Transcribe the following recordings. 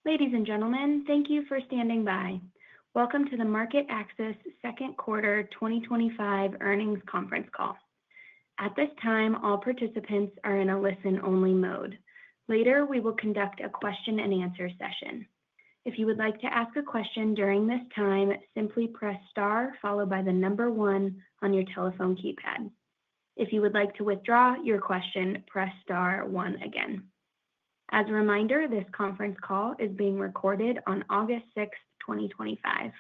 Ladies and gentlemen, thank you for standing by. Welcome to the MarketAxess Second Quarter 2025 Earnings Conference Call. At this time, all participants are in a listen-only mode. Later, we will conduct a question-and-answer session. If you would like to ask a question during this time, simply press star followed by the number one on your telephone keypad. If you would like to withdraw your question, press star one again. As a reminder, this conference call is being recorded on August 6, 2025.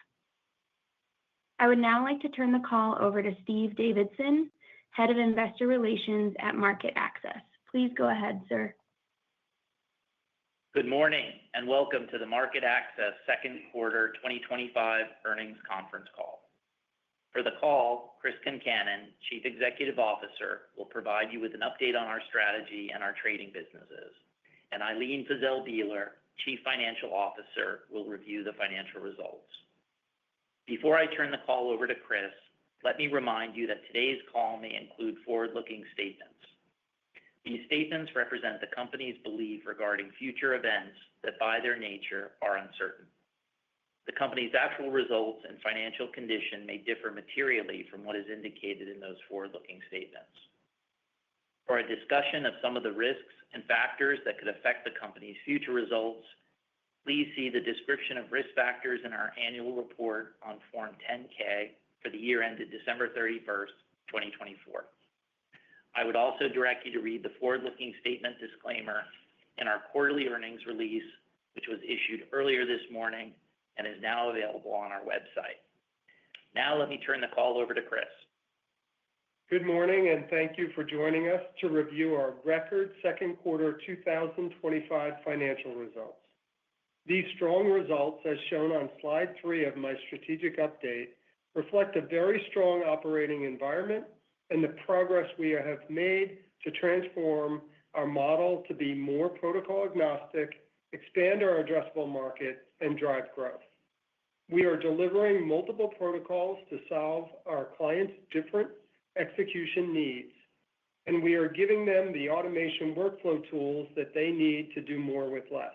I would now like to turn the call over to Steve Davidson, Head of Investor Relations at MarketAxess. Please go ahead, sir. Good morning and welcome to the MarketAxess Second Quarter 2025 Earnings Conference Call. For the call, Chris Concannon, Chief Executive Officer, will provide you with an update on our strategy and our trading businesses, and Ilene Fiszel Bieler, Chief Financial Officer, will review the financial results. Before I turn the call over to Chris, let me remind you that today's call may include forward-looking statements. These statements represent the company's belief regarding future events that, by their nature, are uncertain. The company's actual results and financial condition may differ materially from what is indicated in those forward-looking statements. For a discussion of some of the risks and factors that could affect the company's future results, please see the description of risk factors in our annual report on Form 10-K for the year ended December 31st, 2024. I would also direct you to read the forward-looking statement disclaimer in our quarterly earnings release, which was issued earlier this morning and is now available on our website. Now, let me turn the call over to Chris. Good morning and thank you for joining us to review our record second quarter 2025 financial results. These strong results, as shown on slide 3 of my strategic update, reflect a very strong operating environment and the progress we have made to transform our model to be more protocol agnostic, expand our addressable market, and drive growth. We are delivering multiple protocols to solve our clients' different execution needs, and we are giving them the automation workflow tools that they need to do more with less.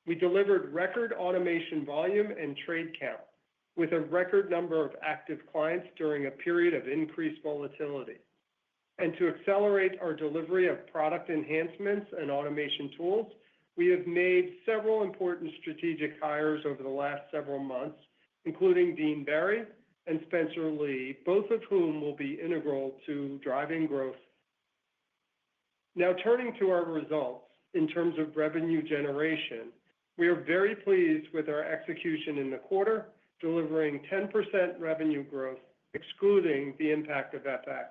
We delivered record automation volume and trade count with a record number of active clients during a period of increased volatility. And to accelerate our delivery of product enhancements and automation tools, we have made several important strategic hires over the last several months, including Dean Berry and Spencer Lee, both of whom will be integral to driving growth. Now, turning to our results in terms of revenue generation, we are very pleased with our execution in the quarter, delivering 10% revenue growth, excluding the impact of FX.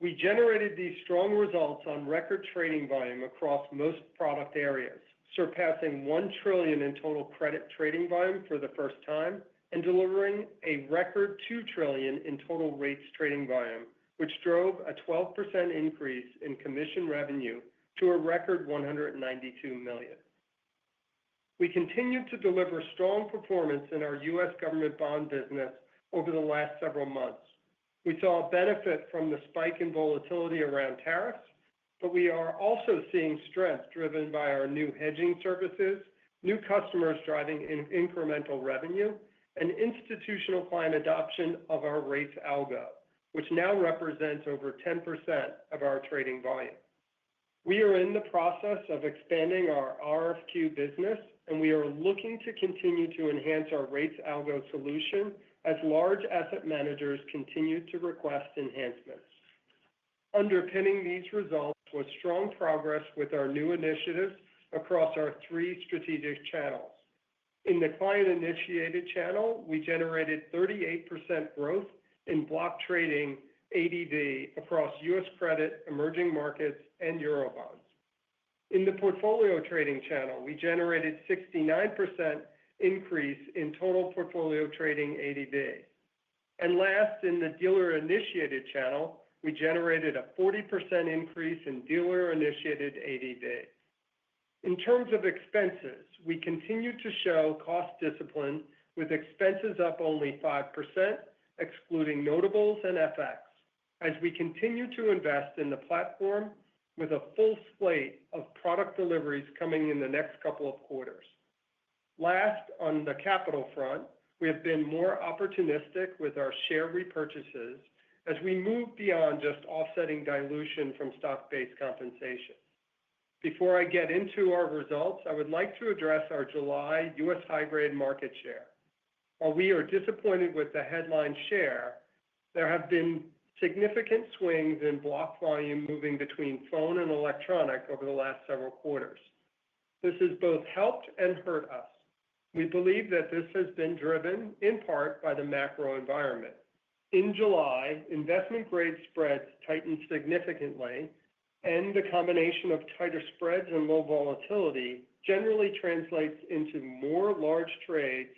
We generated these strong results on record trading volume across most product areas, surpassing $1 trillion in total credit trading volume for the first time, and delivering a record $2 trillion in total rates trading volume, which drove a 12% increase in commission revenue to a record $192 million. We continued to deliver strong performance in our U.S. government bond business over the last several months. We saw a benefit from the spike in volatility around tariffs, but we are also seeing strength driven by our new hedging services, new customers driving incremental revenue, and institutional client adoption of our rates algo, which now represents over 10% of our trading volume. We are in the process of expanding our RFQ business, and we are looking to continue to enhance our rates algo solution as large asset managers continue to request enhancements. Underpinning these results was strong progress with our new initiatives across our 3 strategic channels. In the client-initiated channel, we generated 38% growth in block trading ADV across U.S. credit, emerging markets, and Eurobonds. In the portfolio trading channel, we generated 69% increase in total portfolio trading ADV. And last, in the dealer-initiated channel, we generated a 40% increase in dealer-initiated ADV. In terms of expenses, we continue to show cost discipline with expenses up only 5%, excluding notables and FX, as we continue to invest in the platform with a full slate of product deliveries coming in the next couple of quarters. Last, on the capital front, we have been more opportunistic with our share repurchases as we move beyond just offsetting dilution from stock-based compensation. Before I get into our results, I would like to address our July U.S. high-grade market share. While we are disappointed with the headline share, there have been significant swings in block volume moving between phone and electronic over the last several quarters. This has both helped and hurt us. We believe that this has been driven in part by the macro environment. In July, investment-grade spreads tightened significantly, and the combination of tighter spreads and low volatility generally translates into more large trades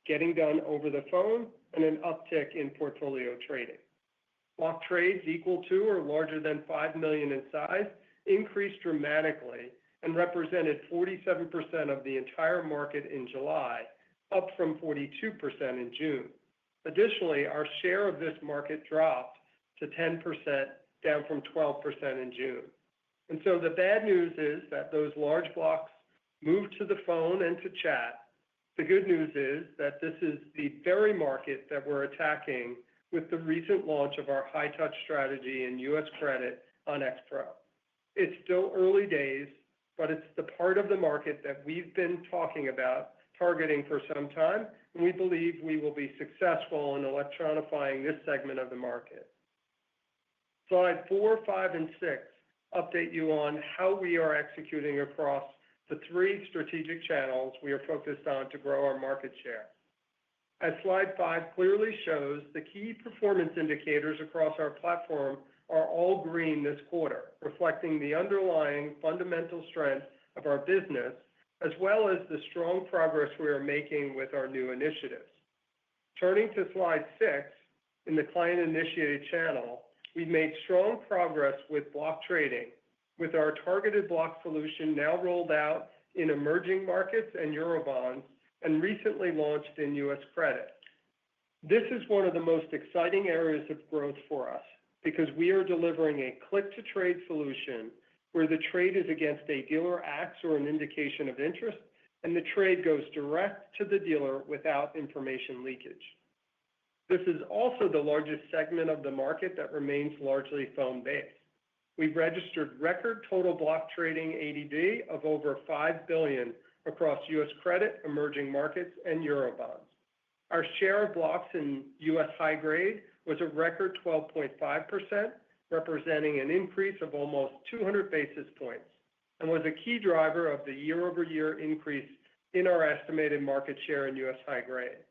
getting done over the phone and an uptick in portfolio trading. Block trades equal to or larger than $5 million in size increased dramatically and represented 47% of the entire market in July, up from 42% in June. Additionally, our share of this market dropped to 10%, down from 12% in June. And so the bad news is that those large blocks moved to the phone and to chat. The good news is that this is the very market that we're attacking with the recent launch of our high-touch strategy in U.S. credit on X-Pro. It's still early days, but it's the part of the market that we've been talking about targeting for some time, and we believe we will be successful in electronifying this segment of the market. Slide 4, 5, and 6 update you on how we are executing across the 3 strategic channels we are focused on to grow our market share. As slide 5 clearly shows, the key performance indicators across our platform are all green this quarter, reflecting the underlying fundamental strength of our business, as well as the strong progress we are making with our new initiatives. Turning to slide 6, in the client-initiated channel, we've made strong progress with block trading, with our targeted block solution now rolled out in emerging markets and Eurobonds and recently launched in U.S. credit. This is one of the most exciting areas of growth for us because we are delivering a click-to-trade solution where the trade is against a dealer acts or an indication of interest, and the trade goes direct to the dealer without information leakage. This is also the largest segment of the market that remains largely phone-based. We've registered record total block trading ADV of over $5 billion across U.S. credit, emerging markets, and Eurobonds. Our share of blocks in U.S. high grade was a record 12.5%, representing an increase of almost 200 basis points, and was a key driver of the year-over-year increase in our estimated market share in U.S. high grade.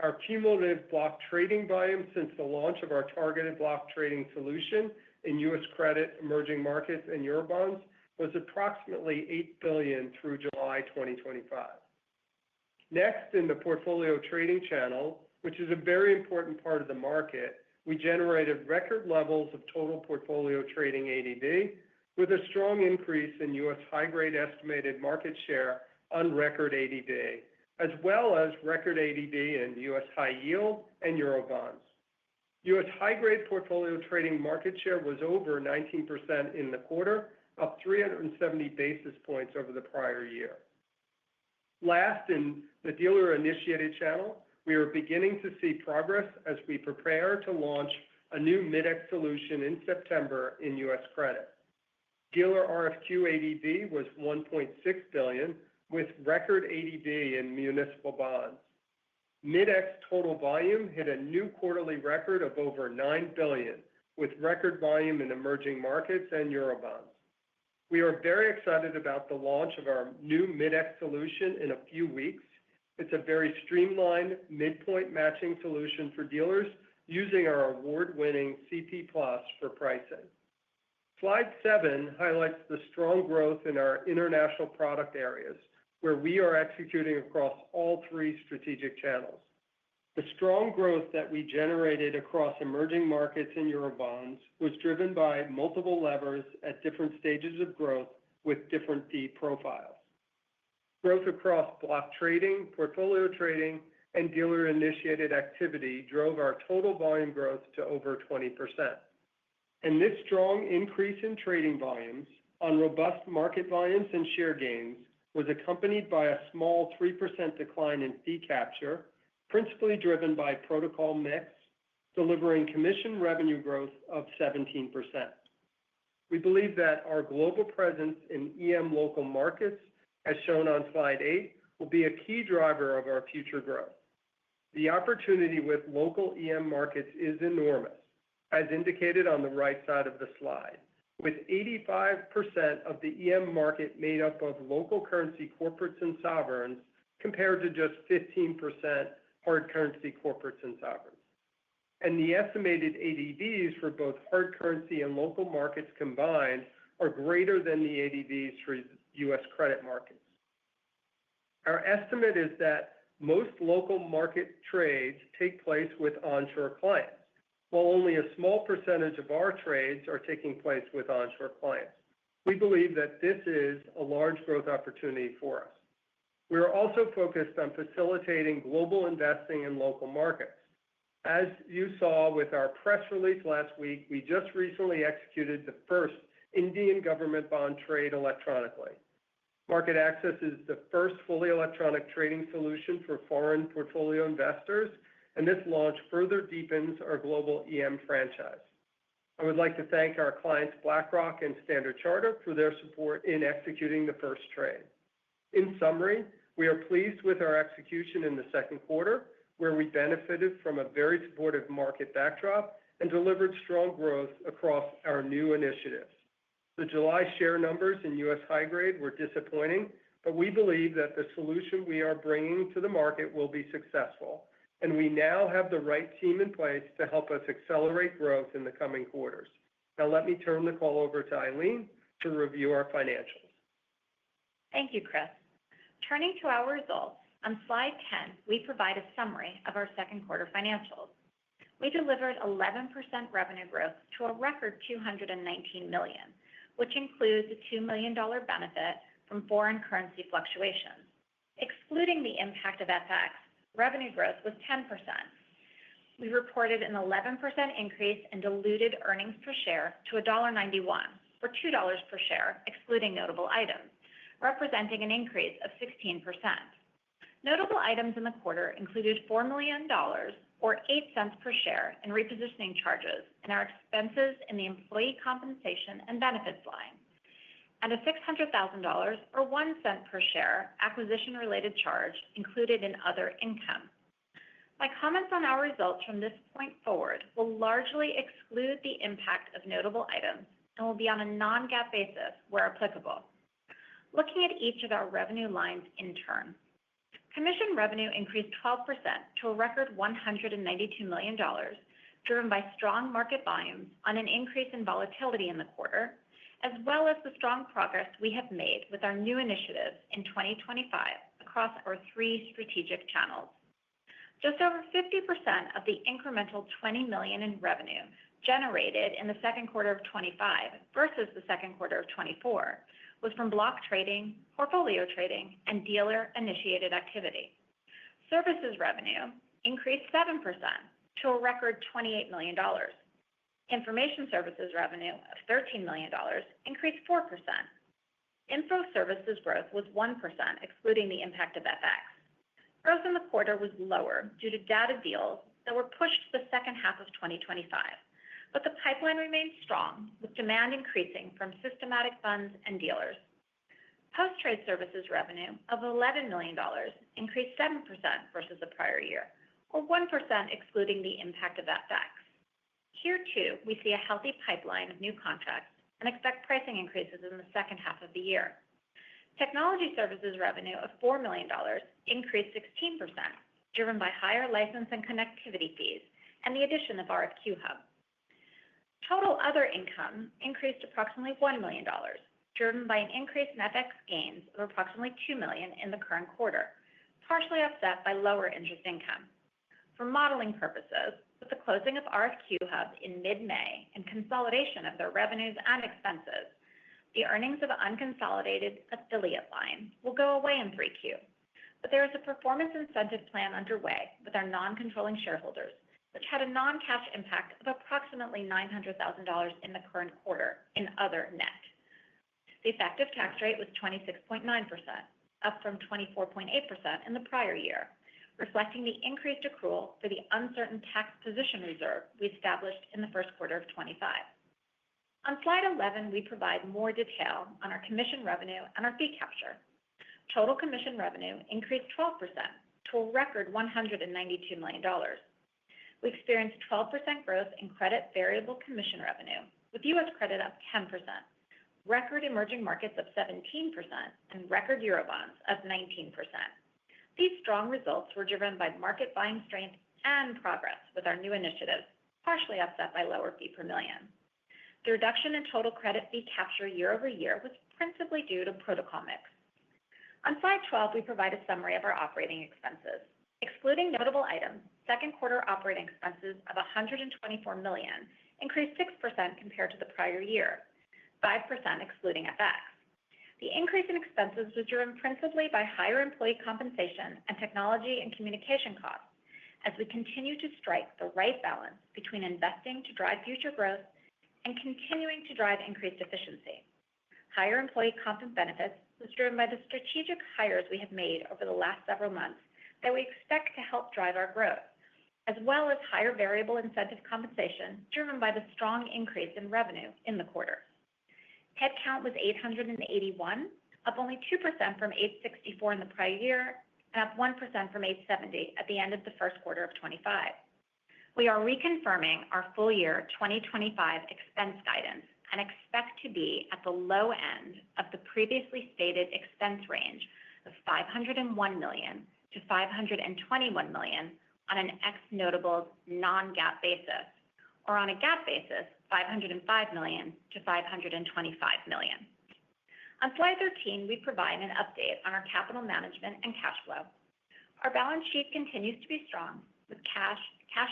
Our cumulative block trading volume since the launch of our targeted block trading solution in U.S. credit, emerging markets, and Eurobonds was approximately $8 billion through July 2025. Next, in the portfolio trading channel, which is a very important part of the market, we generated record levels of total portfolio trading ADV with a strong increase in U.S. high-grade estimated market share on record ADV, as well as record ADV in U.S. high yield and Eurobonds. U.S. high-grade portfolio trading market share was over 19% in the quarter, up 370 basis points over the prior year. Last, in the dealer-initiated channel, we are beginning to see progress as we prepare to launch a new Mid-X solution in September in U.S. credit. Dealer RFQ ADV was $1.6 billion, with record ADV in municipal bonds. Mid-X total volume hit a new quarterly record of over $9 billion, with record volume in emerging markets and Eurobonds. We are very excited about the launch of our new Mid-X solution in a few weeks. It's a very streamlined midpoint matching solution for dealers using our award-winning CP Plus for pricing. Slide 7 highlights the strong growth in our international product areas, where we are executing across all 3 strategic channels. The strong growth that we generated across emerging markets and Eurobonds was driven by multiple levers at different stages of growth with different fee profiles. Growth across block trading, portfolio trading, and dealer-initiated activity drove our total volume growth to over 20%. And this strong increase in trading volumes on robust market volumes and share gains was accompanied by a small 3% decline in fee capture, principally driven by protocol mix, delivering commission revenue growth of 17%. We believe that our global presence in EM local markets, as shown on slide 8, will be a key driver of our future growth. The opportunity with local EM markets is enormous, as indicated on the right side of the slide, with 85% of the EM market made up of local currency corporates and sovereigns compared to just 15% hard currency corporates and sovereigns. And the estimated ADVs for both hard currency and local markets combined are greater than the ADVs for U.S. credit markets. Our estimate is that most local market trades take place with onshore clients, while only a small percentage of our trades are taking place with onshore clients. We believe that this is a large growth opportunity for us. We are also focused on facilitating global investing in local markets. As you saw with our press release last week, we just recently executed the first Indian government bond trade electronically. MarketAxess is the first fully electronic trading solution for foreign portfolio investors, and this launch further deepens our global EM franchise. I would like to thank our clients BlackRock and Standard Chartered for their support in executing the first trade. In summary, we are pleased with our execution in the second quarter, where we benefited from a very supportive market backdrop and delivered strong growth across our new initiatives. The July share numbers in U.S. high grade were disappointing, but we believe that the solution we are bringing to the market will be successful, and we now have the right team in place to help us accelerate growth in the coming quarters. Now let me turn the call over to Eileen to review our financials. Thank you, Chris. Turning to our results, on slide 10, we provide a summary of our second quarter financials. We delivered 11% revenue growth to a record $219 million, which includes a $2 million benefit from foreign currency fluctuations. Excluding the impact of FX, revenue growth was 10%. We reported an 11% increase in diluted earnings per share to $1.91, or $2 per share, excluding notable items, representing an increase of 16%. Notable items in the quarter included $4 million, or 8 cents per share, in repositioning charges and our expenses in the employee compensation and benefits line, and a $600,000, or 1 cent per share, acquisition-related charge included in other income. My comments on our results from this point forward will largely exclude the impact of notable items and will be on a non-GAAP basis where applicable. Looking at each of our revenue lines in turn. Commission revenue increased 12% to a record $192 million, driven by strong market volumes on an increase in volatility in the quarter, as well as the strong progress we have made with our new initiatives in 2025 across our 3 strategic channels. Just over 50% of the incremental $20 million in revenue generated in the second quarter of 25 versus the second quarter of 24 was from block trading, portfolio trading, and dealer-initiated activity. Services revenue increased 7% to a record $28 million. Information services revenue of $13 million increased 4%. Info services growth was 1%, excluding the impact of FX. Growth in the quarter was lower due to data deals that were pushed to the second half of 2025. But the pipeline remains strong, with demand increasing from systematic funds and dealers. Post-trade services revenue of $11 million increased 7% versus the prior year, or 1% excluding the impact of FX. Here, too, we see a healthy pipeline of new contracts and expect pricing increases in the second half of the year. Technology services revenue of $4 million increased 16%, driven by higher license and connectivity fees and the addition of RFQ Hub. Total other income increased approximately $1 million, driven by an increase in FX gains of approximately $2 million in the current quarter, partially offset by lower interest income. For modeling purposes, with the closing of RFQ Hub in mid-May and consolidation of their revenues and expenses, the earnings of the unconsolidated affiliate line will go away in 3Q. But there is a performance incentive plan underway with our non-controlling shareholders, which had a non-cash impact of approximately $900,000 in the current quarter in other net. The effective tax rate was 26.9%, up from 24.8% in the prior year, reflecting the increased accrual for the uncertain tax position reserve we established in the first quarter of 2025. On slide 11, we provide more detail on our commission revenue and our fee capture. Total commission revenue increased 12% to a record $192 million. We experienced 12% growth in credit variable commission revenue, with U.S. credit up 10%, record emerging markets up 17%, and record Eurobonds up 19%. These strong results were driven by market buying strength and progress with our new initiatives, partially offset by lower fee per million. The reduction in total credit fee capture year over year was principally due to protocol mix. On slide 12, we provide a summary of our operating expenses. Excluding notable items, second quarter operating expenses of $124 million increased 6% compared to the prior year, 5% excluding FX. The increase in expenses was driven principally by higher employee compensation and technology and communication costs, as we continue to strike the right balance between investing to drive future growth and continuing to drive increased efficiency. Higher employee comp and benefits was driven by the strategic hires we have made over the last several months that we expect to help drive our growth, as well as higher variable incentive compensation driven by the strong increase in revenue in the quarter. Headcount was 881, up only 2% from 864 in the prior year, and up 1% from 870 at the end of the first quarter of 2025. We are reconfirming our full year 2025 expense guidance and expect to be at the low end of the previously stated expense range of $501 million to $521 million on an ex-notables non-GAAP basis, or on a GAAP basis, $505 million to $525 million. On slide 13, we provide an update on our capital management and cash flow. Our balance sheet continues to be strong, with cash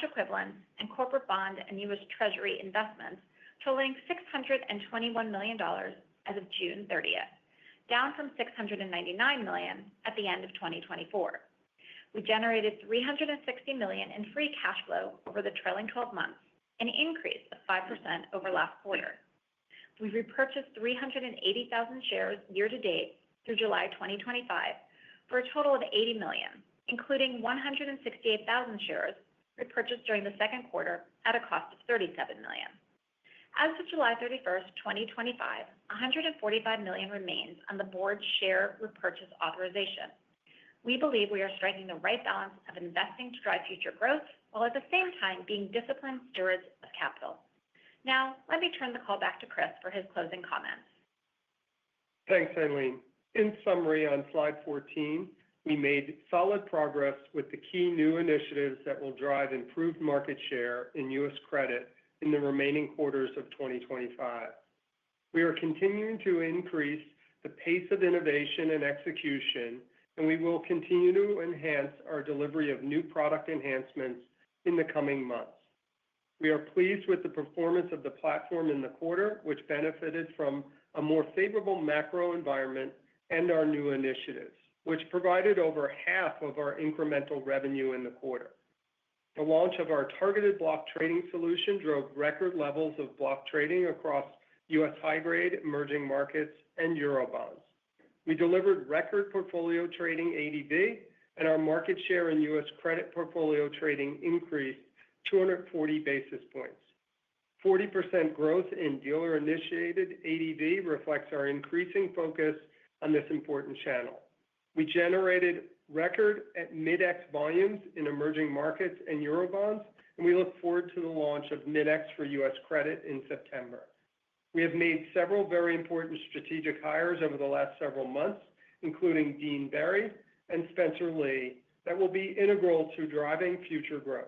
equivalents, and corporate bond and U.S. Treasury investments totaling $621 million as of June 30th, down from $699 million at the end of 2024. We generated $360 million in free cash flow over the trailing 12 months, an increase of 5% over last quarter. We repurchased 380,000 shares year to date through July 2025 for a total of $80 million, including 168,000 shares repurchased during the second quarter at a cost of $37 million. As of July 31st, 2025, $145 million remains on the board's share repurchase authorization. We believe we are striking the right balance of investing to drive future growth, while at the same time being disciplined stewards of capital. Now, let me turn the call back to Chris for his closing comments. Thanks, Eileen. In summary, on slide 14, we made solid progress with the key new initiatives that will drive improved market share in U.S. credit in the remaining quarters of 2025. We are continuing to increase the pace of innovation and execution, and we will continue to enhance our delivery of new product enhancements in the coming months. We are pleased with the performance of the platform in the quarter, which benefited from a more favorable macro environment and our new initiatives, which provided over half of our incremental revenue in the quarter. The launch of our targeted block trading solution drove record levels of block trading across U.S. high-grade, emerging markets, and Eurobonds. We delivered record portfolio trading ADV, and our market share in U.S. credit portfolio trading increased 240 basis points. 40% growth in dealer-initiated ADV reflects our increasing focus on this important channel. We generated record at Mid-X volumes in emerging markets and Eurobonds, and we look forward to the launch of Mid-X for U.S. credit in September. We have made several very important strategic hires over the last several months, including Dean Berry and Spencer Lee, that will be integral to driving future growth.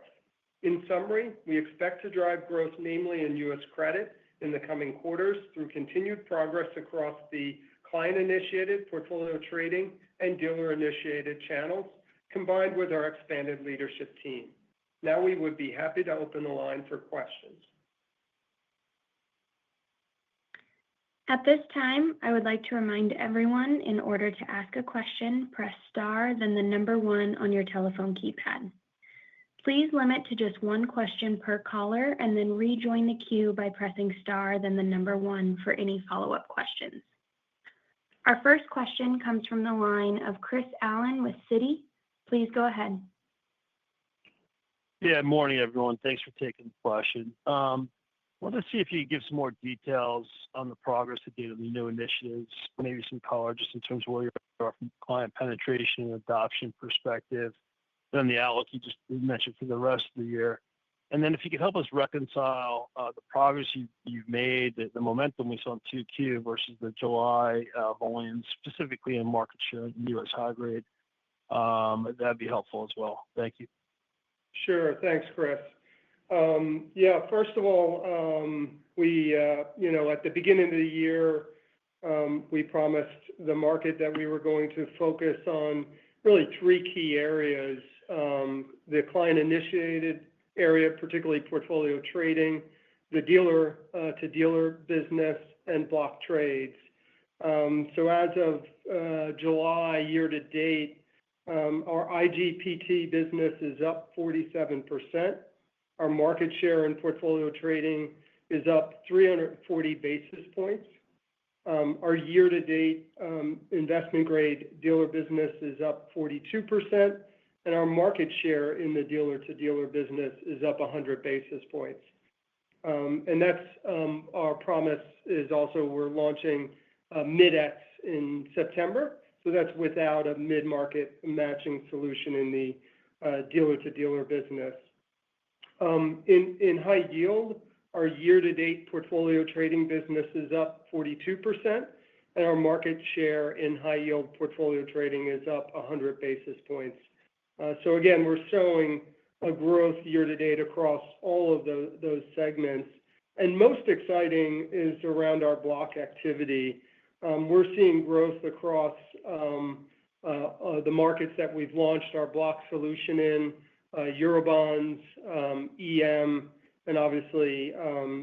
In summary, we expect to drive growth namely in U.S. credit in the coming quarters through continued progress across the client-initiated portfolio trading and dealer-initiated channels, combined with our expanded leadership team. Now we would be happy to open the line for questions. At this time, I would like to remind everyone, in order to ask a question, press star, then the number one on your telephone keypad. Please limit to just one question per caller and then rejoin the queue by pressing star, then the number one for any follow-up questions. Our first question comes from the line of Chris Allen with Citi. Please go ahead. Yeah, morning, everyone. Thanks for taking the question. I want to see if you could give some more details on the progress of the new initiatives, maybe some color just in terms of where you are from client penetration and adoption perspective, then the outlook you just mentioned for the rest of the year. And then if you could help us reconcile the progress you've made, the momentum we saw in 2Q versus the July volumes, specifically in market share in U.S. high grade, that'd be helpful as well. Thank you. Sure. Thanks, Chris. Yeah, first of all, we, at the beginning of the year, we promised the market that we were going to focus on really three key areas: the client-initiated area, particularly portfolio trading, the dealer-to-dealer business, and block trades. So as of July year to date, our IGPT business is up 47%. Our market share in portfolio trading is up 340 basis points. Our year-to-date investment-grade dealer business is up 42%, and our market share in the dealer-to-dealer business is up 100 basis points. And that's our promise is also we're launching Mid-X in September. So that's without a mid-market matching solution in the dealer-to-dealer business. In high yield, our year-to-date portfolio trading business is up 42%, and our market share in high yield portfolio trading is up 100 basis points. So again, we're showing a growth year-to-date across all of those segments. And most exciting is around our block activity. We're seeing growth across the markets that we've launched our block solution in, Eurobonds, EM, and obviously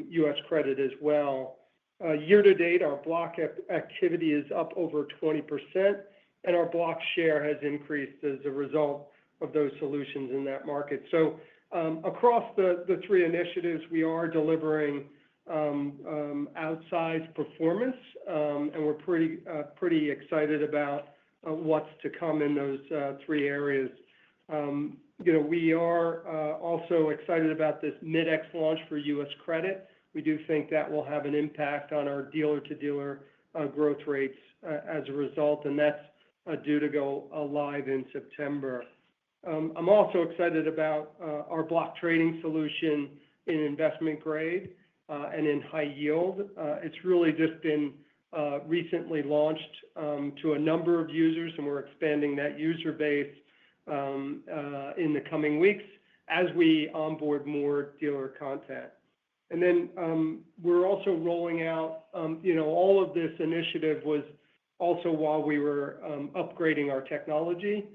U.S. credit as well. Year-to-date, our block activity is up over 20%, and our block share has increased as a result of those solutions in that market. So across the three initiatives, we are delivering outsized performance, and we're pretty excited about what's to come in those three areas. We are also excited about this Mid-X launch for U.S. credit. We do think that will have an impact on our dealer-to-dealer growth rates as a result, and that's due to go live in September. I'm also excited about our block trading solution in investment grade and in high yield. It's really just been recently launched to a number of users, and we're expanding that user base in the coming weeks as we onboard more dealer content. And then we're also rolling out, all of this initiative was also while we were upgrading our technology.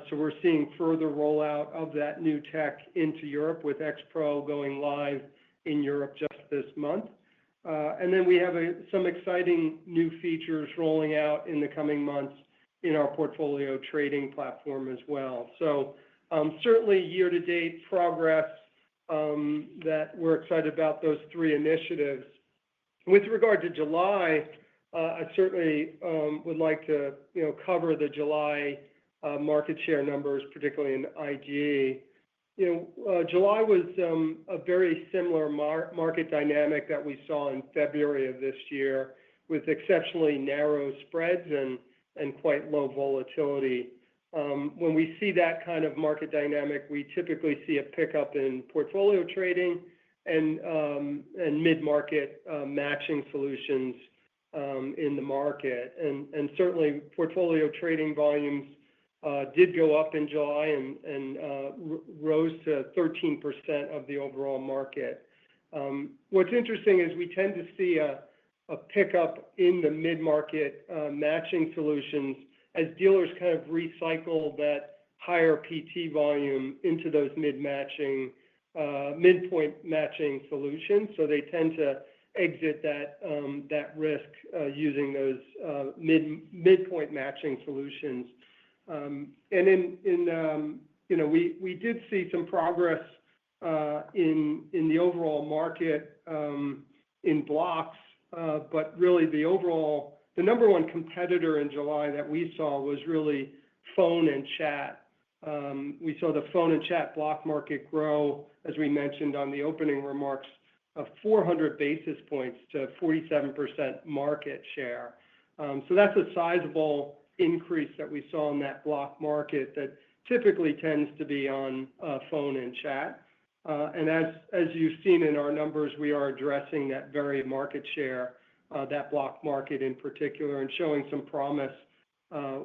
So we're seeing further rollout of that new tech into Europe with X-Pro going live in Europe just this month. And then we have some exciting new features rolling out in the coming months in our portfolio trading platform as well. So certainly year-to-date progress that we're excited about those three initiatives. With regard to July, I certainly would like to cover the July market share numbers, particularly in IG. July was a very similar market dynamic that we saw in February of this year, with exceptionally narrow spreads and quite low volatility. When we see that kind of market dynamic, we typically see a pickup in portfolio trading and mid-market matching solutions in the market. And certainly portfolio trading volumes did go up in July and rose to 13% of the overall market. What's interesting is we tend to see a pickup in the mid-market matching solutions as dealers kind of recycle that higher PT volume into those midpoint matching solutions. So they tend to exit that risk using those midpoint matching solutions. And we did see some progress in the overall market in blocks, but really the overall The number one competitor in July that we saw was really phone and chat. We saw the phone and chat block market grow, as we mentioned on the opening remarks, of 400 basis points to 47% market share. So that's a sizable increase that we saw in that block market that typically tends to be on phone and chat. And as you've seen in our numbers, we are addressing that very market share, that block market in particular, and showing some promise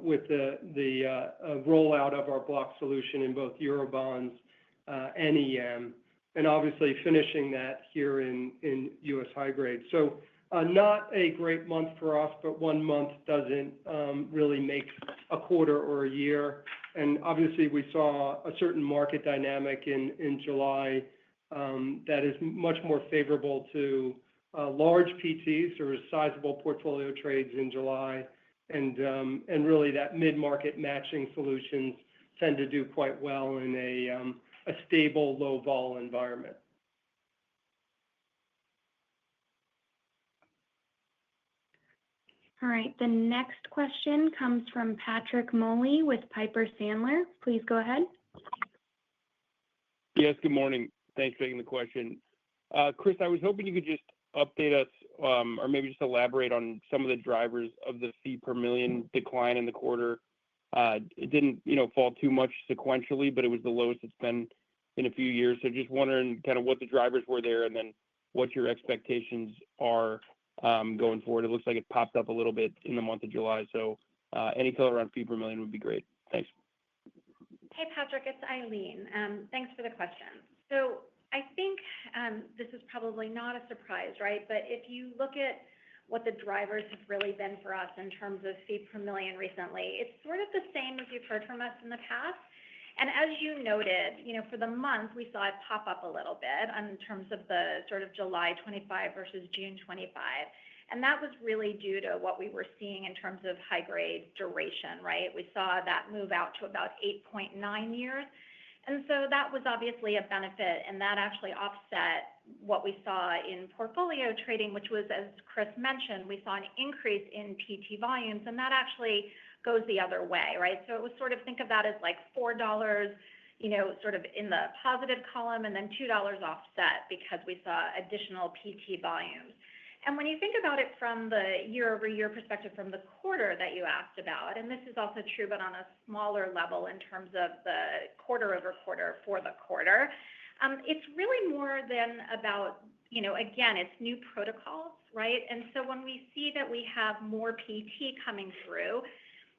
with the rollout of our block solution in both Eurobonds and EM, and obviously finishing that here in U.S. high grade. So not a great month for us, but 1 month doesn't really make a quarter or a year. And obviously, we saw a certain market dynamic in July that is much more favorable to large PTs. There were sizable portfolio trades in July, and really that mid-market matching solutions tend to do quite well in a stable, low vol environment. All right, the next question comes from Patrick Moley with Piper Sandler. Please go ahead. Yes, good morning. Thanks for taking the question. Chris, I was hoping you could just update us or maybe just elaborate on some of the drivers of the fee per million decline in the quarter. It didn't fall too much sequentially, but it was the lowest it's been in a few years. So just wondering kind of what the drivers were there and then what your expectations are going forward. It looks like it popped up a little bit in the month of July. So any color around fee per million would be great. Thanks. Hey, Patrick, it's Eileen. Thanks for the question. So I think this is probably not a surprise, right? But if you look at what the drivers have really been for us in terms of fee per million recently, it's sort of the same as you've heard from us in the past. And as you noted, for the month, we saw it pop up a little bit in terms of the sort of July 25 versus June 25. And that was really due to what we were seeing in terms of high grade duration, right? We saw that move out to about 8.9 years. And so that was obviously a benefit, and that actually offset what we saw in portfolio trading, which was, as Chris mentioned, we saw an increase in PT volumes, and that actually goes the other way, right? So it was sort of, think of that as like $4, sort of in the positive column, and then $2 offset because we saw additional PT volumes. And when you think about it from the year-over-year perspective from the quarter that you asked about, and this is also true, but on a smaller level in terms of the quarter-over-quarter for the quarter, it's really more than about, again, it's new protocols, right? And so when we see that we have more PT coming through,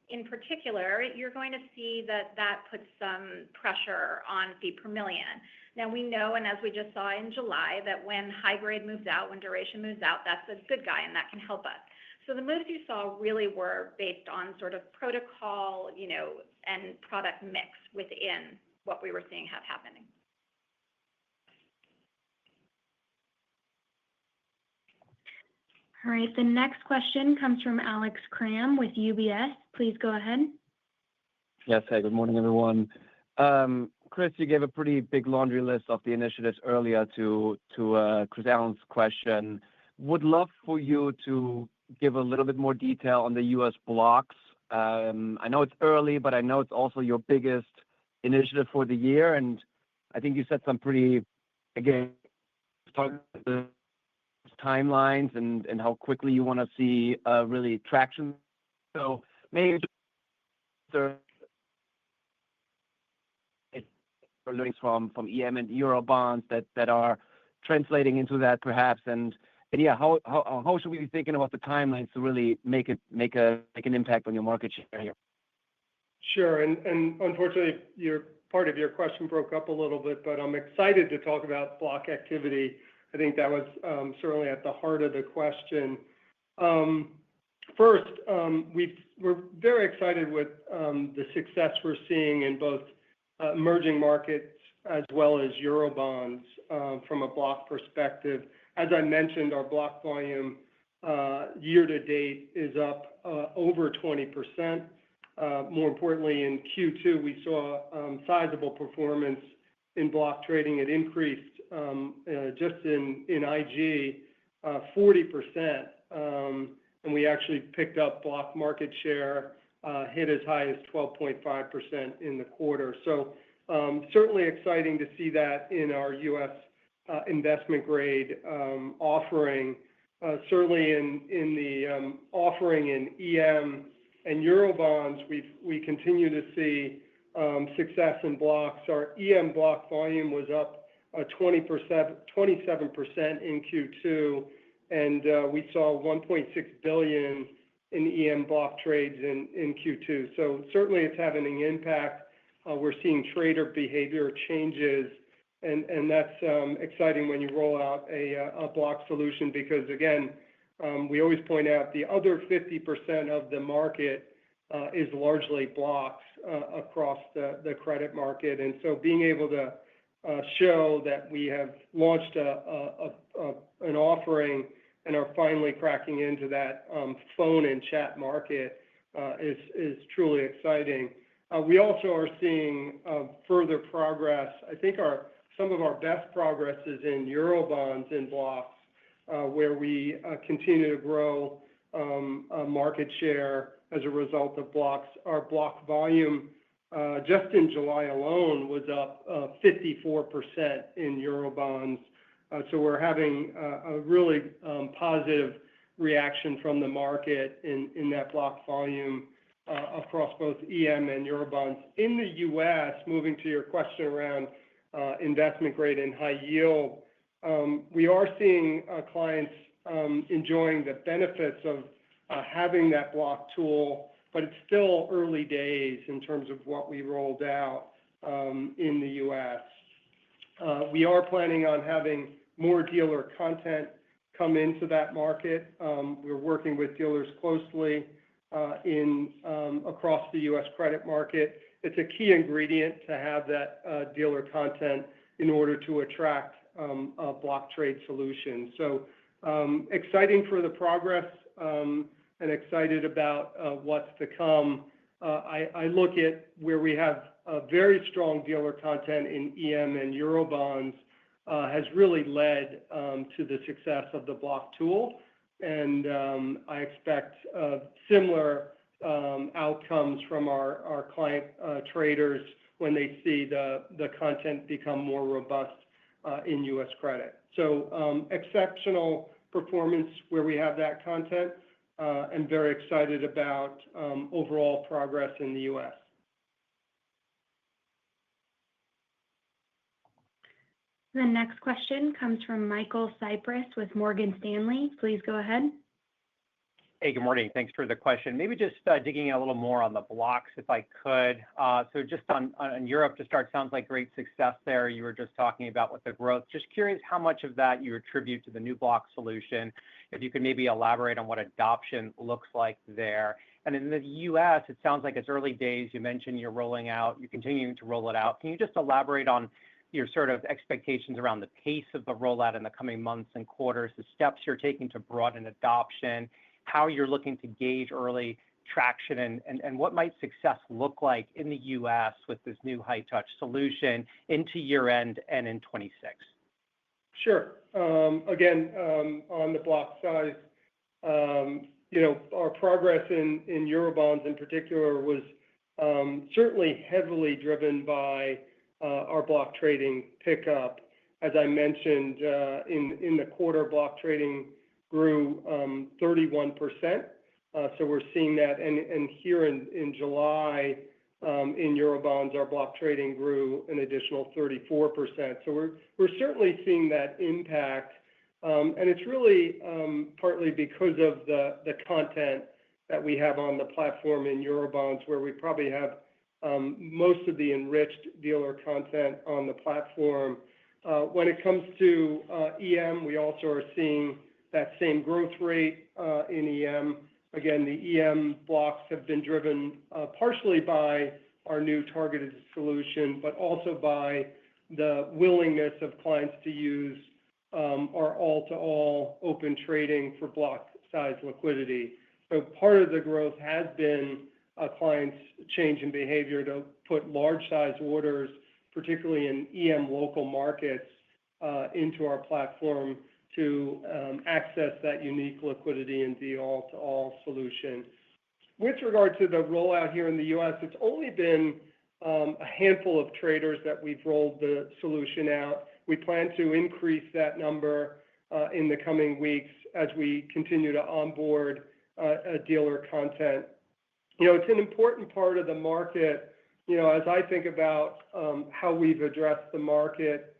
in particular, you're going to see that puts some pressure on fee per million. Now, we know, and as we just saw in July, that when high grade moves out, when duration moves out, that's a good guy, and that can help us. So the moves you saw really were based on sort of protocol, and product mix within what we were seeing happening. All right, the next question comes from Alex Kramm with UBS. Please go ahead. Yes, hey, good morning, everyone. Chris, you gave a pretty big laundry list of the initiatives earlier to Chris Allen's question. Would love for you to give a little bit more detail on the U.S. blocks. I know it's early, but I know it's also your biggest initiative for the year. And I think you said some pretty, again, timelines and how quickly you want to see really traction. So maybe learnings from EM and Eurobonds that are translating into that perhaps, and yeah, how should we be thinking about the timelines to really make an impact on your market share here? Sure, and unfortunately, part of your question broke up a little bit, but I'm excited to talk about block activity. I think that was certainly at the heart of the question. First, we're very excited with the success we're seeing in both emerging markets as well as Eurobonds from a block perspective. As I mentioned, our block volume year to date is up over 20%. More importantly, in Q2, we saw sizable performance in block trading. It increased just in IG 40%. and we actually picked up block market share, hit as high as 12.5% in the quarter. So certainly exciting to see that in our U.S. Investment grade offering. Certainly in the offering in EM and Eurobonds, we continue to see success in blocks. Our EM block volume was up 27% in Q2, and we saw $1.6 billion in EM block trades in Q2. So certainly it's having an impact. We're seeing trader behavior changes, and that's exciting when you roll out a block solution because, again, we always point out the other 50% of the market is largely blocks across the credit market. And so being able to show that we have launched an offering and are finally cracking into that phone and chat market is truly exciting. We also are seeing further progress. I think some of our best progress is in Eurobonds in blocks, where we continue to grow market share as a result of blocks. Our block volume just in July alone was up 54% in Eurobonds. So we're having a really positive reaction from the market in that block volume across both EM and Eurobonds. In the U.S., moving to your question around investment grade and high yield, we are seeing clients enjoying the benefits of having that block tool, but it's still early days in terms of what we rolled out in the U.S. We are planning on having more dealer content come into that market. We're working with dealers closely across the U.S. credit market. It's a key ingredient to have that dealer content in order to attract block trade solutions. So exciting for the progress and excited about what's to come. I look at where we have very strong dealer content in EM and Eurobonds has really led to the success of the block tool. And I expect similar outcomes from our client traders when they see the content become more robust in U.S. credit. So exceptional performance where we have that content and very excited about overall progress in the U.S. The next question comes from Michael Cyprys with Morgan Stanley. Please go ahead. Hey, good morning. Thanks for the question. Maybe just digging a little more on the blocks, if I could. So just on Europe to start, sounds like great success there. You were just talking about with the growth. Just curious how much of that you attribute to the new block solution. If you could maybe elaborate on what adoption looks like there. And in the U.S., it sounds like it's early days. You mentioned you're continuing to roll it out. Can you just elaborate on your sort of expectations around the pace of the rollout in the coming months and quarters, the steps you're taking to broaden adoption, how you're looking to gauge early traction, and what might success look like in the U.S. with this new high-touch solution into year-end and in 2026? Sure. Again, on the block size, our progress in Eurobonds in particular was certainly heavily driven by our block trading pickup. As I mentioned, in the quarter, block trading grew 31%. So we're seeing that. And here in July, in Eurobonds, our block trading grew an additional 34%. So we're certainly seeing that impact. And it's really partly because of the content that we have on the platform in Eurobonds, where we probably have most of the enriched dealer content on the platform. When it comes to EM, we also are seeing that same growth rate in EM. Again, the EM blocks have been driven partially by our new targeted solution, but also by the willingness of clients to use our all-to-all open trading for block size liquidity. So part of the growth has been clients' change in behavior to put large size orders, particularly in EM local markets, into our platform. to access that unique liquidity and the all-to-all solution. With regard to the rollout here in the U.S., it's only been a handful of traders that we've rolled the solution out. We plan to increase that number in the coming weeks as we continue to onboard dealer content. It's an important part of the market. As I think about how we've addressed the market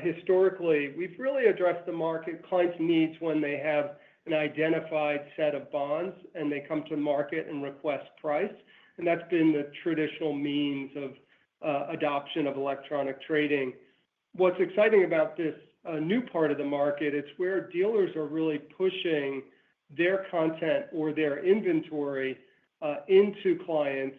historically, we've really addressed the market clients' needs when they have an identified set of bonds and they come to market and request price. And that's been the traditional means of adoption of electronic trading. What's exciting about this new part of the market, it's where dealers are really pushing their content or their inventory into clients,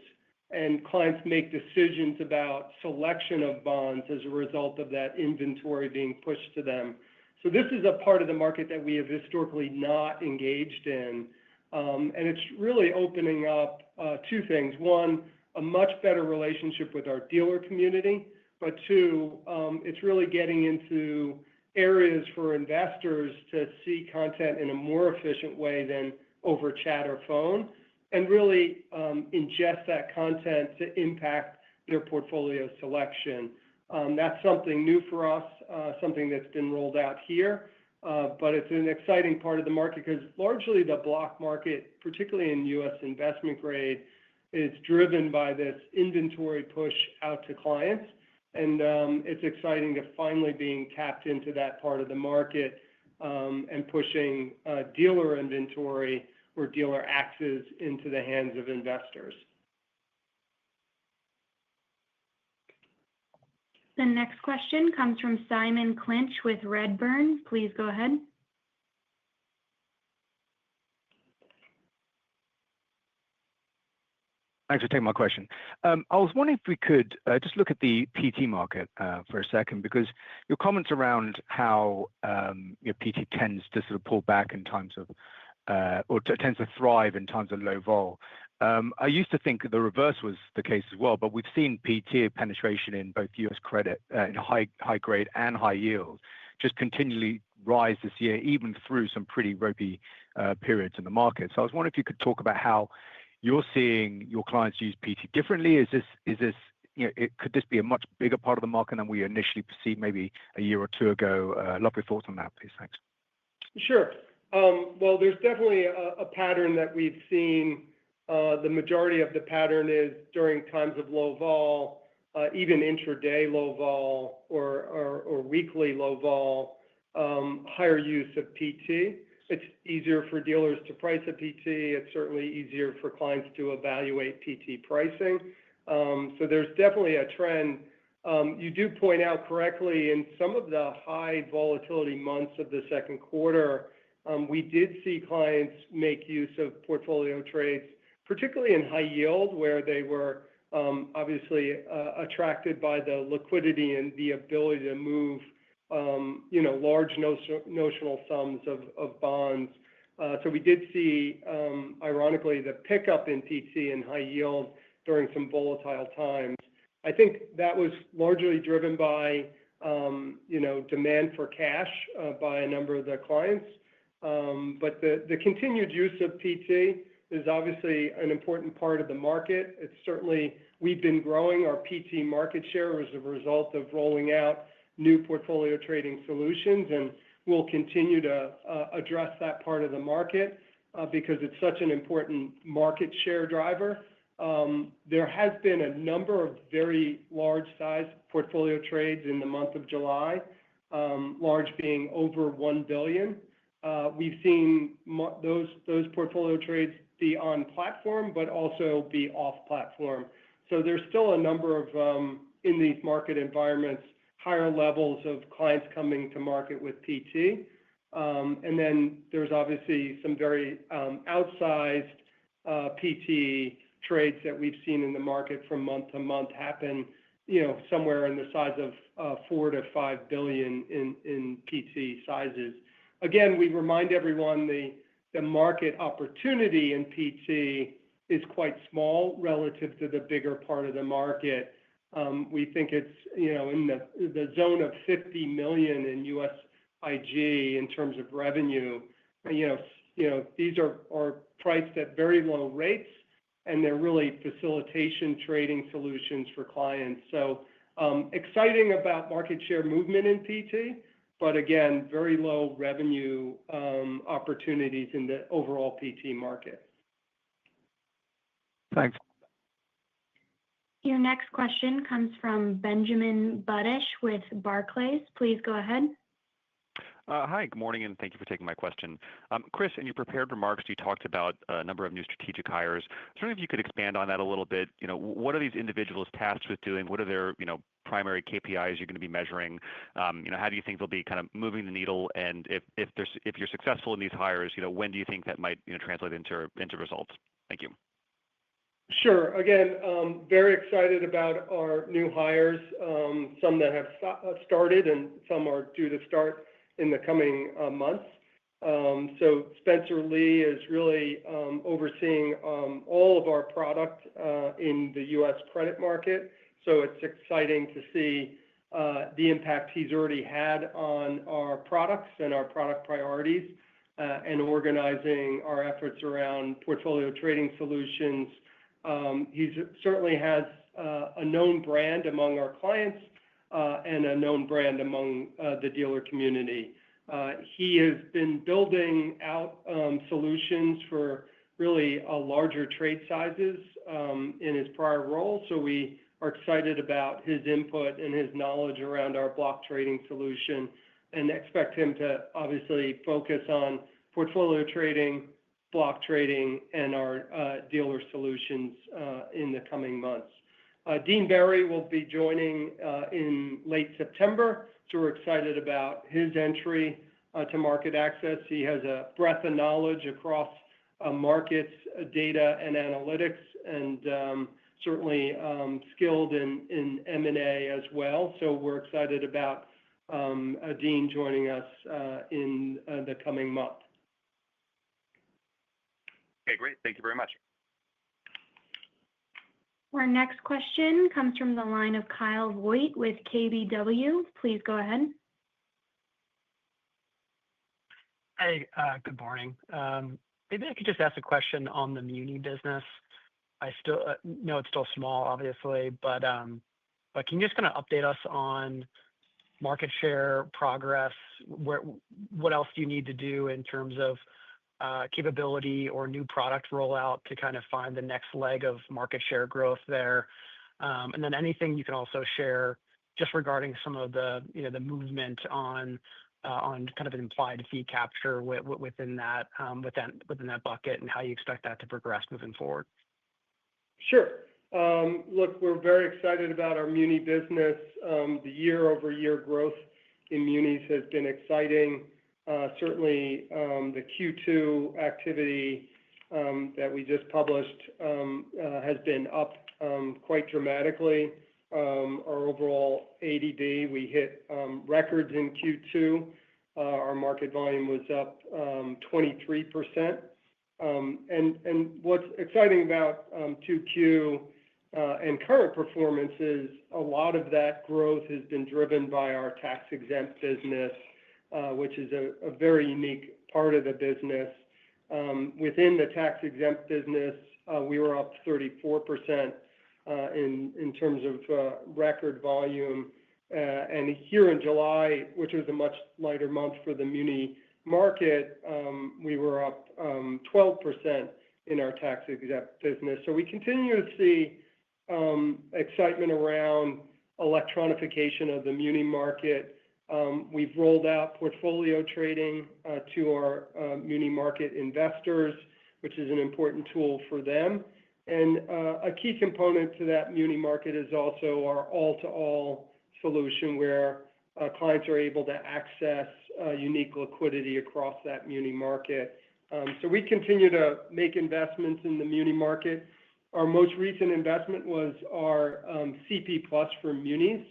and clients make decisions about selection of bonds as a result of that inventory being pushed to them. So this is a part of the market that we have historically not engaged in. And it's really opening up two things. One, a much better relationship with our dealer community. But two, it's really getting into areas for investors to see content in a more efficient way than over chat or phone, and really ingest that content to impact their portfolio selection. That's something new for us, something that's been rolled out here, but it's an exciting part of the market because largely the block market, particularly in U.S. investment grade, is driven by this inventory push out to clients. And it's exciting to finally being tapped into that part of the market and pushing dealer inventory or dealer axes into the hands of investors. The next question comes from Simon Clinch with Redburn. Please go ahead. Thanks for taking my question. I was wondering if we could just look at the PT market for a second, because your comments around how your PT tends to sort of pull back in times of, or tends to thrive in times of low vol. I used to think the reverse was the case as well, but we've seen PT penetration in both U.S. credit, in high grade and high yield, just continually rise this year, even through some pretty ropey periods in the market. So I was wondering if you could talk about how you're seeing your clients use PT differently. Could this be a much bigger part of the market than we initially perceived maybe a year or two ago? Love your thoughts on that, please. Thanks. Sure. Well, there's definitely a pattern that we've seen. The majority of the pattern is during times of low vol, even intraday low vol or weekly low vol, higher use of PT. It's easier for dealers to price a PT. It's certainly easier for clients to evaluate PT pricing. So there's definitely a trend. You do point out correctly, in some of the high volatility months of the second quarter, we did see clients make use of portfolio trades, particularly in high yield, where they were obviously attracted by the liquidity and the ability to move large notional sums of bonds. So we did see, ironically, the pickup in PT and high yield during some volatile times. I think that was largely driven by, demand for cash by a number of the clients. But the continued use of PT is obviously an important part of the market. It's certainly, we've been growing our PT market share as a result of rolling out new portfolio trading solutions, and we'll continue to address that part of the market because it's such an important market share driver. There has been a number of very large size portfolio trades in the month of July, large being over 1 billion. We've seen those portfolio trades be on platform, but also be off platform. So there's still a number of, in these market environments, higher levels of clients coming to market with PT. And then there's obviously some very outsized PT trades that we've seen in the market from month to month happen, somewhere in the size of 4 to 5 billion in PT sizes. Again, we remind everyone the market opportunity in PT is quite small relative to the bigger part of the market. We think it's in the zone of 50 million in U.S. IG in terms of revenue. These are priced at very low rates, and they're really facilitation trading solutions for clients. So exciting about market share movement in PT, but again, very low revenue opportunities in the overall PT market. Thanks. Your next question comes from Benjamin Budish with Barclays. Please go ahead. Hi, good morning, and thank you for taking my question. Chris, in your prepared remarks, you talked about a number of new strategic hires. I was wondering if you could expand on that a little bit. What are these individuals tasked with doing? What are their primary KPIs you're going to be measuring? How do you think they'll be kind of moving the needle? And if you're successful in these hires, when do you think that might translate into results? Thank you. Sure. Again, very excited about our new hires, some that have started and some are due to start in the coming months. So Spencer Lee is really overseeing all of our product in the U.S. credit market. So it's exciting to see the impact he's already had on our products and our product priorities and organizing our efforts around portfolio trading solutions. He certainly has a known brand among our clients and a known brand among the dealer community. He has been building out solutions for really larger trade sizes in his prior role. So we are excited about his input and his knowledge around our block trading solution and expect him to obviously focus on portfolio trading, block trading, and our dealer solutions in the coming months. Dean Berry will be joining in late September, so we're excited about his entry to MarketAxess. He has a breadth of knowledge across markets, data, and analytics, and certainly skilled in M&A as well. So we're excited about Dean joining us in the coming month. Okay, great. Thank you very much. Our next question comes from the line of Kyle Voigt with KBW. Please go ahead. Hey, good morning. Maybe I could just ask a question on the muni business. I still know it's still small, obviously, but can you just kind of update us on market share progress? What else do you need to do in terms of capability or new product rollout to kind of find the next leg of market share growth there? And then anything you can also share just regarding some of the movement on kind of an implied fee capture within that bucket and how you expect that to progress moving forward. Sure. Look, we're very excited about our muni business. The year-over-year growth in munis has been exciting. Certainly, the Q2 activity that we just published has been up quite dramatically. Our overall ADV, we hit records in Q2. Our market volume was up 23%. And what's exciting about 2Q and current performance is a lot of that growth has been driven by our tax-exempt business, which is a very unique part of the business. Within the tax-exempt business, we were up 34% in terms of record volume. And here in July, which was a much lighter month for the muni market, we were up 12% in our tax-exempt business. So we continue to see excitement around electronification of the muni market. We've rolled out portfolio trading to our muni market investors, which is an important tool for them. And a key component to that muni market is also our all-to-all solution where clients are able to access unique liquidity across that muni market. So we continue to make investments in the muni market. Our most recent investment was our CP Plus for munis.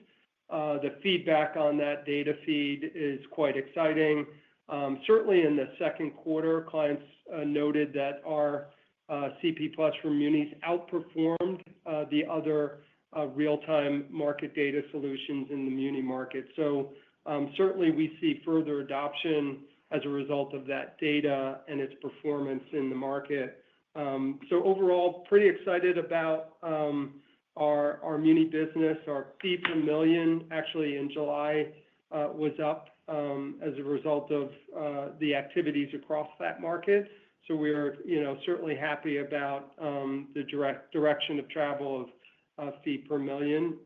The feedback on that data feed is quite exciting. Certainly in the second quarter, clients noted that our CP Plus for munis outperformed the other real-time market data solutions in the muni market. So Certainly, we see further adoption as a result of that data and its performance in the market. So overall, pretty excited about our muni business. Our fee per million actually in July was up as a result of the activities across that market. So we are certainly happy about the direction of travel of fee per million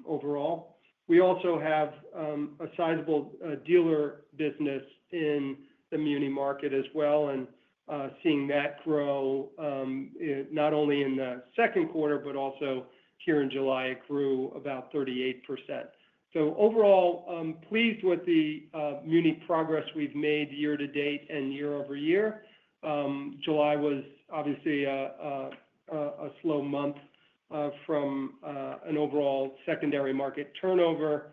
overall. We also have a sizable dealer business in the muni market as well, and seeing that grow not only in the second quarter, but also here in July, it grew about 38%. So overall, pleased with the muni progress we've made year to date and year over year. July was obviously a slow month from an overall secondary market turnover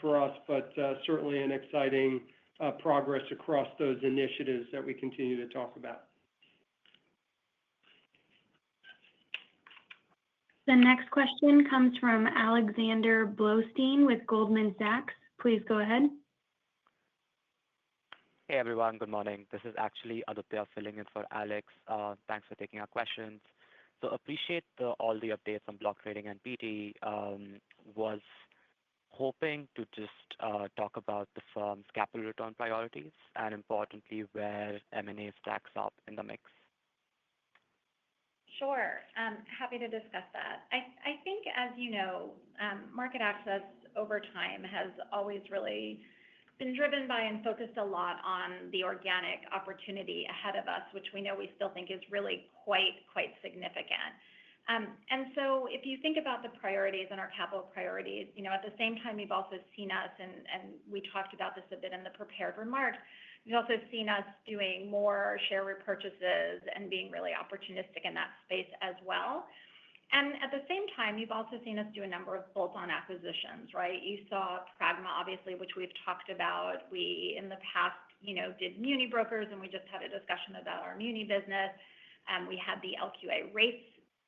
for us, but certainly an exciting progress across those initiatives that we continue to talk about. The next question comes from Alexander Blostein with Goldman Sachs. Please go ahead. Hey everyone, good morning. This is actually Aditya filling in for Alex. Thanks for taking our questions. So appreciate all the updates on block trading and PT. Was hoping to just talk about the firm's capital return priorities and importantly where M&A stacks up in the mix. Sure. Happy to discuss that. I think, as you know, MarketAxess over time has always really been driven by and focused a lot on the organic opportunity ahead of us, which we know we still think is really quite significant. And so if you think about the priorities and our capital priorities, at the same time, you've also seen us, and we talked about this a bit in the prepared remarks, you've also seen us doing more share repurchases and being really opportunistic in that space as well. And at the same time, you've also seen us do a number of bolt-on acquisitions, right? You saw Pragma, obviously, which we've talked about. We, in the past, did muni brokers, and we just had a discussion about our muni business. We had the LQA rates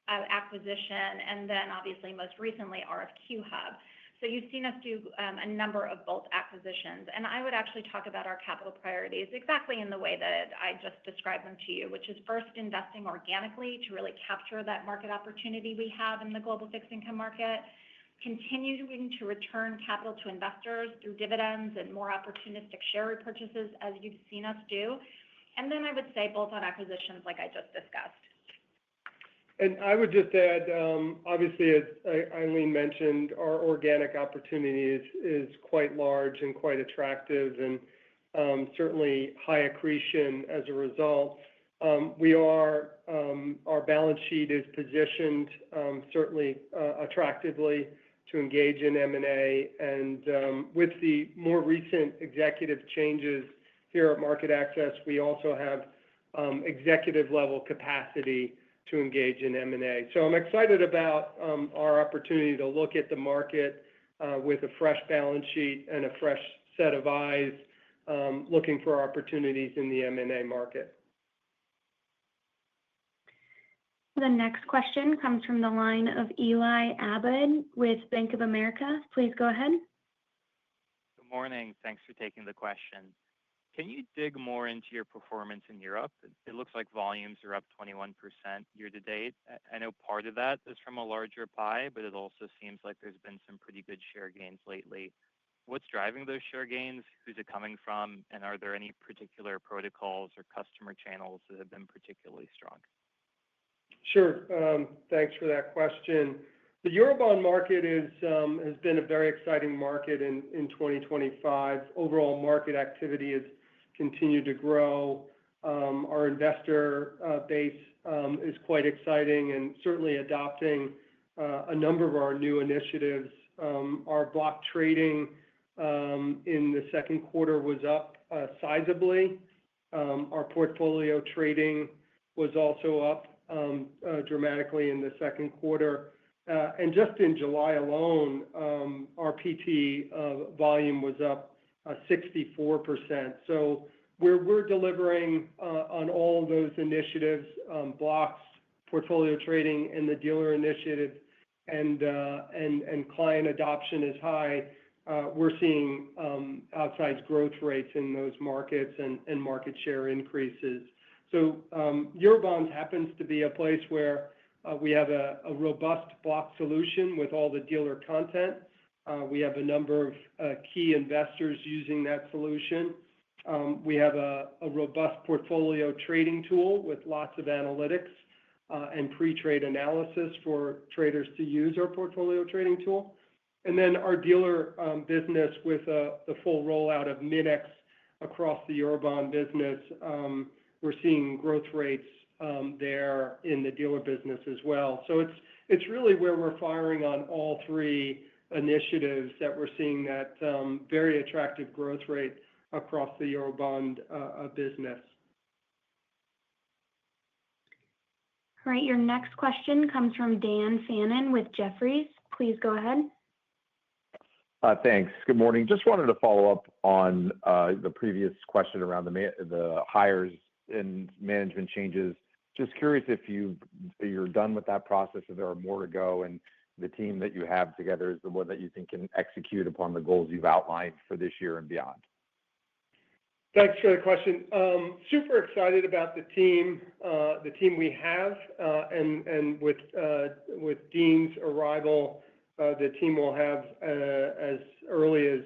acquisition, and then obviously most recently RFQ Hub. So you've seen us do a number of bolt acquisitions, and I would actually talk about our capital priorities exactly in the way that I just described them to you, which is first investing organically to really capture that market opportunity we have in the global fixed income market, continuing to return capital to investors through dividends and more opportunistic share repurchases as you've seen us do, and then I would say bolt-on acquisitions like I just discussed. And I would just add, obviously, as Eileen mentioned, our organic opportunity is quite large and quite attractive, and certainly high accretion as a result. Our balance sheet is positioned certainly attractively to engage in M&A, and with the more recent executive changes here at MarketAxess, we also have executive level capacity to engage in M&A. So I'm excited about our opportunity to look at the market with a fresh balance sheet and a fresh set of eyes looking for opportunities in the M&A market. The next question comes from the line of Eli Abboud with Bank of America. Please go ahead. Good morning. Thanks for taking the question. Can you dig more into your performance in Europe? It looks like volumes are up 21% year to date. I know part of that is from a larger pie, but it also seems like there's been some pretty good share gains lately. What's driving those share gains? Who's it coming from? And are there any particular protocols or customer channels that have been particularly strong? Sure. Thanks for that question. The Eurobond market has been a very exciting market in 2025. Overall market activity has continued to grow. Our investor base is quite exciting and certainly adopting a number of our new initiatives. Our block trading in the second quarter was up sizably. Our portfolio trading was also up dramatically in the second quarter. And just in July alone, our PT volume was up 64%. So we're delivering on all of those initiatives, blocks, portfolio trading, and the dealer initiative, and client adoption is high. we're seeing outsized growth rates in those markets and market share increases. So Eurobonds happens to be a place where we have a robust block solution with all the dealer content. We have a number of key investors using that solution. We have a robust portfolio trading tool with lots of analytics and pre-trade analysis for traders to use our portfolio trading tool. And then our dealer business with the full rollout of Mid-X across the Eurobond business, we're seeing growth rates there in the dealer business as well. So it's really where we're firing on all three initiatives that we're seeing that very attractive growth rate across the Eurobond business. All right, your next question comes from Dan Fannon with Jefferies. Please go ahead. Thanks. Good morning. Just wanted to follow up on the previous question around the hires and management changes. Just curious if you're done with that process, if there are more to go, and the team that you have together is the one that you think can execute upon the goals you've outlined for this year and beyond. Thanks for the question. Super excited about the team we have, and with Dean's arrival, the team will have as early as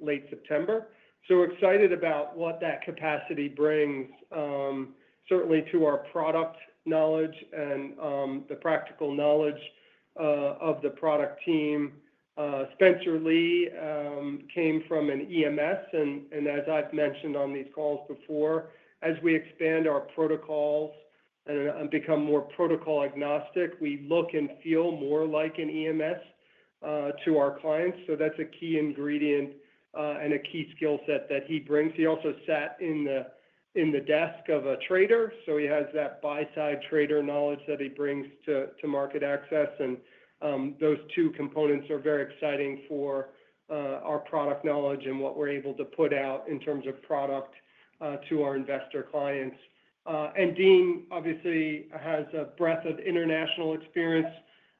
late September. So excited about what that capacity brings, certainly to our product knowledge and the practical knowledge of the product team. Spencer Lee came from an EMS, and as I've mentioned on these calls before, as we expand our protocols and become more protocol agnostic, we look and feel more like an EMS to our clients. So that's a key ingredient and a key skill set that he brings. He also sat in the desk of a trader, so he has that buy-side trader knowledge that he brings to MarketAxess, and those two components are very exciting for our product knowledge and what we're able to put out in terms of product to our investor clients. And Dean obviously has a breadth of international experience,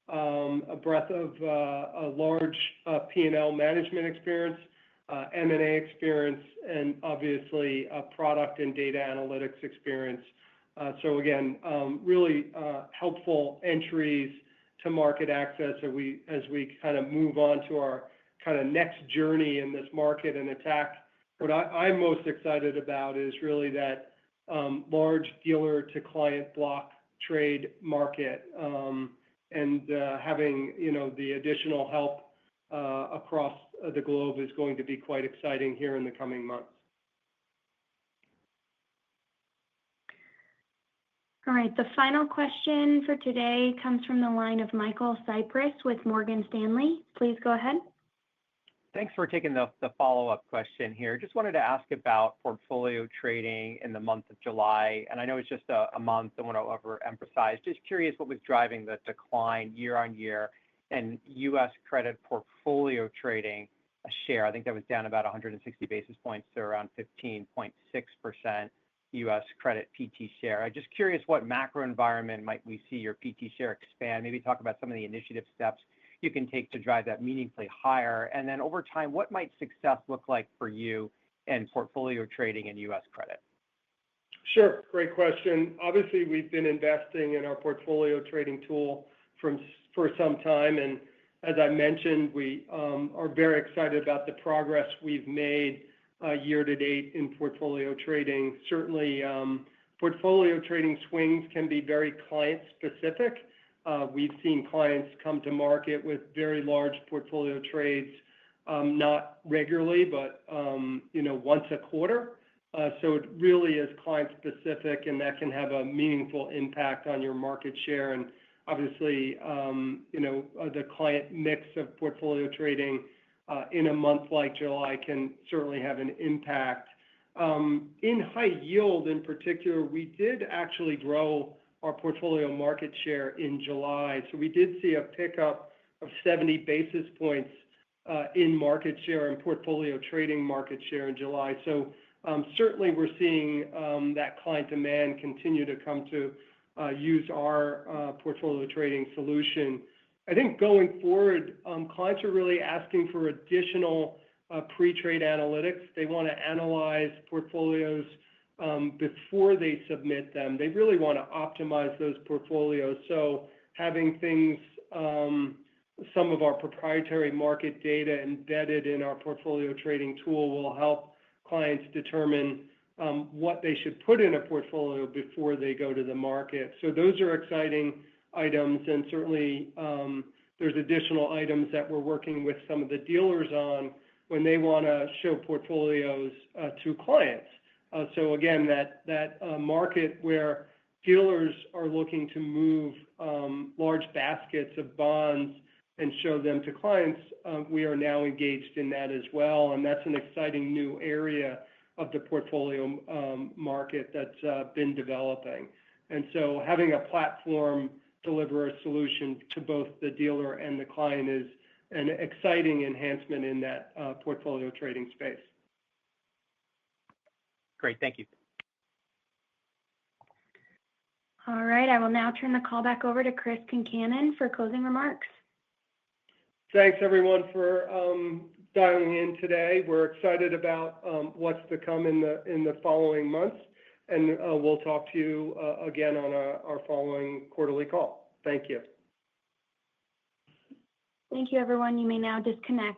a breadth of a large P&L management experience, M&A experience, and obviously product and data analytics experience. So again, really helpful entries to MarketAxess as we kind of move on to our kind of next journey in this market and attack. What I'm most excited about is really that large dealer to client block trade market, and having the additional help across the globe is going to be quite exciting here in the coming months. All right, the final question for today comes from the line of Michael Cyprys with Morgan Stanley. Please go ahead. Thanks for taking the follow-up question here. Just wanted to ask about portfolio trading in the month of July. And I know it's just a month, don't want to overemphasize. Just curious what was driving the decline year on year and U.S. credit portfolio trading share. I think that was down about 160 basis points to around 15.6%. U.S. credit PT share. I'm just curious what macro environment might we see your PT share expand? Maybe talk about some of the initiative steps you can take to drive that meaningfully higher. And then over time, what might success look like for you in portfolio trading in U.S. credit? Sure, great question. Obviously, we've been investing in our portfolio trading tool for some time, and as I mentioned, we are very excited about the progress we've made year to date in portfolio trading. Certainly, portfolio trading swings can be very client specific. We've seen clients come to market with very large portfolio trades, not regularly, but once a quarter. So it really is client specific, and that can have a meaningful impact on your market share. And obviously, the client mix of portfolio trading in a month like July can certainly have an impact. In high yield in particular, we did actually grow our portfolio market share in July. So we did see a pickup of 70 basis points in market share and portfolio trading market share in July. So certainly we're seeing that client demand continue to come to use our portfolio trading solution. I think going forward, clients are really asking for additional pre-trade analytics. They want to analyze portfolios before they submit them. They really want to optimize those portfolios. So having things, some of our proprietary market data embedded in our portfolio trading tool will help clients determine what they should put in a portfolio before they go to the market. So those are exciting items, and certainly there's additional items that we're working with some of the dealers on when they want to show portfolios to clients. So again, that market where dealers are looking to move large baskets of bonds and show them to clients, we are now engaged in that as well, and that's an exciting new area of the portfolio market that's been developing. And so having a platform deliver a solution to both the dealer and the client is an exciting enhancement in that portfolio trading space. Great, thank you. All right, I will now turn the call back over to Chris Concannon for closing remarks. Thanks, everyone, for dialing in today. We're excited about what's to come in the following months, and we'll talk to you again on our following quarterly call. Thank you. Thank you, everyone. You may now disconnect.